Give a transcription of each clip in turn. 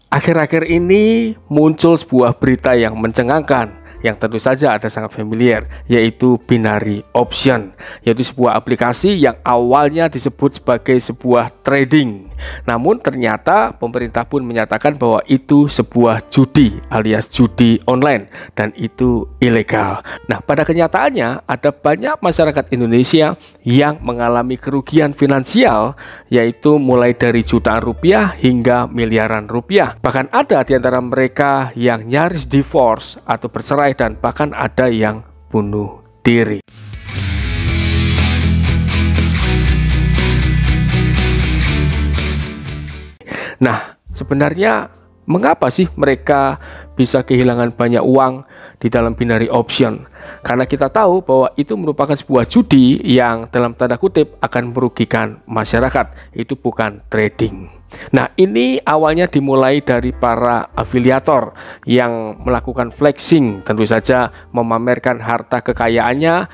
Akhir-akhir ini muncul sebuah berita yang mencengangkan, yang tentu saja ada sangat familiar, yaitu binary option, yaitu sebuah aplikasi yang awalnya disebut sebagai sebuah trading. Namun ternyata pemerintah pun menyatakan bahwa itu sebuah judi alias judi online dan itu ilegal. Nah, pada kenyataannya ada banyak masyarakat Indonesia yang mengalami kerugian finansial, yaitu mulai dari jutaan rupiah hingga miliaran rupiah. Bahkan ada di antara mereka yang nyaris divorce atau bercerai, dan bahkan ada yang bunuh diri. Nah, sebenarnya mengapa sih mereka bisa kehilangan banyak uang di dalam binary option? Karena kita tahu bahwa itu merupakan sebuah judi yang dalam tanda kutip akan merugikan masyarakat. Itu bukan trading. Nah, ini awalnya dimulai dari para afiliator yang melakukan flexing, tentu saja memamerkan harta kekayaannya,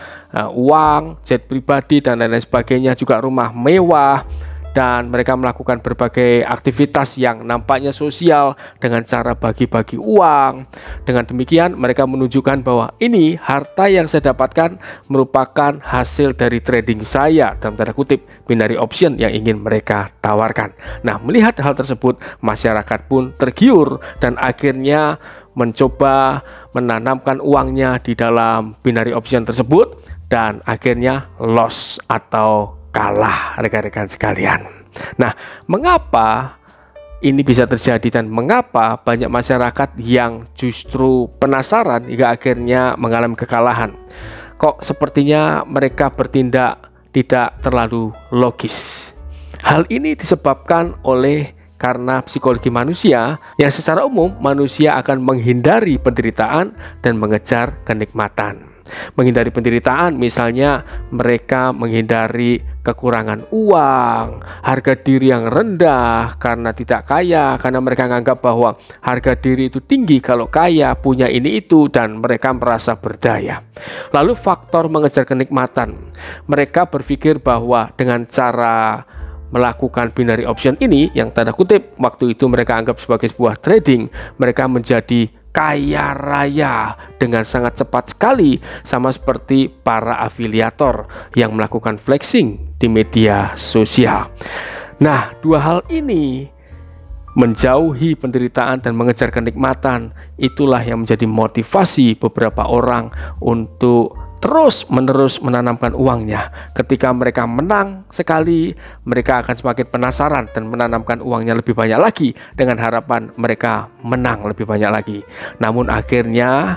uang, jet pribadi, dan lain-lain sebagainya, juga rumah mewah. Dan mereka melakukan berbagai aktivitas yang nampaknya sosial dengan cara bagi-bagi uang. Dengan demikian mereka menunjukkan bahwa ini harta yang saya dapatkan merupakan hasil dari trading saya, dalam tanda kutip binary option yang ingin mereka tawarkan. Nah, melihat hal tersebut masyarakat pun tergiur dan akhirnya mencoba menanamkan uangnya di dalam binary option tersebut, dan akhirnya loss atau kalah, rekan-rekan sekalian. Nah, mengapa ini bisa terjadi dan mengapa banyak masyarakat yang justru penasaran hingga akhirnya mengalami kekalahan? Kok sepertinya mereka bertindak tidak terlalu logis. Hal ini disebabkan karena psikologi manusia yang secara umum manusia akan menghindari penderitaan dan mengejar kenikmatan. Menghindari penderitaan, misalnya mereka menghindari kekurangan uang, harga diri yang rendah karena tidak kaya, karena mereka menganggap bahwa harga diri itu tinggi kalau kaya, punya ini itu, dan mereka merasa berdaya. Lalu faktor mengejar kenikmatan, mereka berpikir bahwa dengan cara melakukan binary option ini, yang tanda kutip waktu itu mereka anggap sebagai sebuah trading, mereka menjadi kaya raya dengan sangat cepat sekali, sama seperti para afiliator yang melakukan flexing di media sosial. Nah, dua hal ini, menjauhi penderitaan dan mengejar kenikmatan, itulah yang menjadi motivasi beberapa orang untuk terus-menerus menanamkan uangnya. Ketika mereka menang sekali, mereka akan semakin penasaran dan menanamkan uangnya lebih banyak lagi dengan harapan mereka menang lebih banyak lagi. Namun akhirnya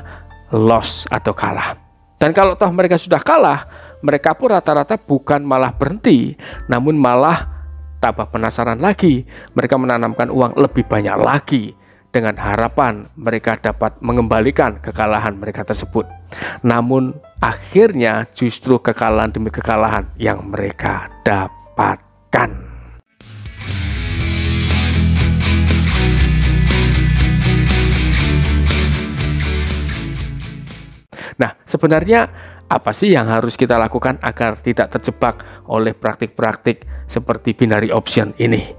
loss atau kalah. Dan kalau toh mereka sudah kalah, mereka pun rata-rata bukan malah berhenti, namun malah tambah penasaran lagi. Mereka menanamkan uang lebih banyak lagi dengan harapan mereka dapat mengembalikan kekalahan mereka tersebut. Namun akhirnya justru kekalahan demi kekalahan yang mereka dapatkan. Nah, sebenarnya apa sih yang harus kita lakukan agar tidak terjebak oleh praktik-praktik seperti binary option ini?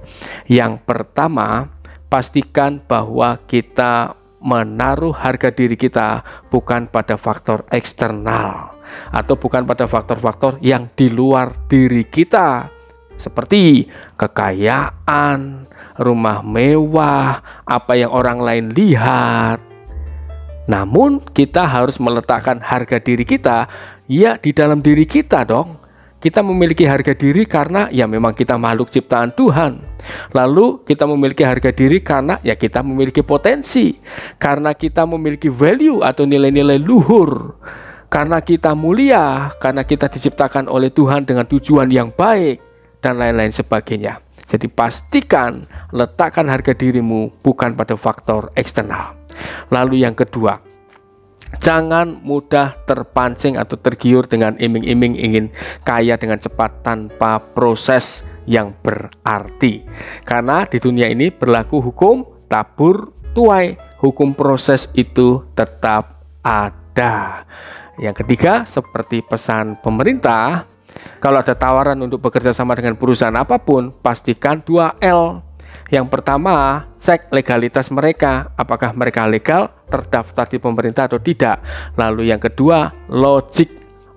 Yang pertama, pastikan bahwa kita menaruh harga diri kita bukan pada faktor eksternal atau bukan pada faktor-faktor yang di luar diri kita, seperti kekayaan, rumah mewah, apa yang orang lain lihat. Namun kita harus meletakkan harga diri kita ya di dalam diri kita dong. Kita memiliki harga diri karena ya memang kita makhluk ciptaan Tuhan. Lalu kita memiliki harga diri karena ya kita memiliki potensi, karena kita memiliki value atau nilai-nilai luhur, karena kita mulia, karena kita diciptakan oleh Tuhan dengan tujuan yang baik, dan lain-lain sebagainya. Jadi pastikan letakkan harga dirimu bukan pada faktor eksternal. Lalu yang kedua, jangan mudah terpancing atau tergiur dengan iming-iming ingin kaya dengan cepat tanpa proses yang berarti. Karena di dunia ini berlaku hukum tabur tuai, hukum proses itu tetap ada. Yang ketiga, seperti pesan pemerintah, kalau ada tawaran untuk bekerja sama dengan perusahaan apapun, pastikan 2L. Yang pertama, cek legalitas mereka, apakah mereka legal, terdaftar di pemerintah atau tidak. Lalu yang kedua,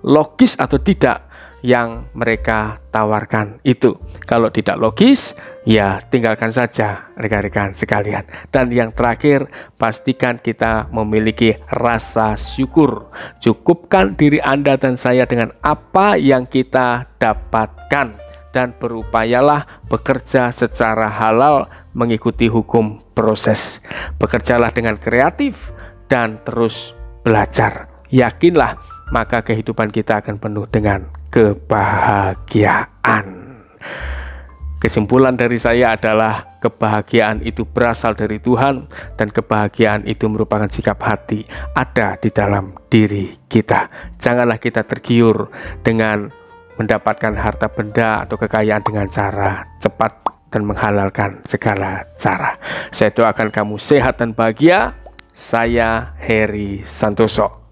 logis atau tidak yang mereka tawarkan itu. Kalau tidak logis, ya tinggalkan saja rekan-rekan sekalian. Dan yang terakhir, pastikan kita memiliki rasa syukur. Cukupkan diri Anda dan saya dengan apa yang kita dapatkan, dan berupayalah bekerja secara halal mengikuti hukum proses. Bekerjalah dengan kreatif dan terus belajar. Yakinlah, maka kehidupan kita akan penuh dengan kebahagiaan. Kesimpulan dari saya adalah kebahagiaan itu berasal dari Tuhan, dan kebahagiaan itu merupakan sikap hati ada di dalam diri kita. Janganlah kita tergiur dengan mendapatkan harta benda atau kekayaan dengan cara cepat dan menghalalkan segala cara. Saya doakan kamu sehat dan bahagia. Saya Heri Santoso.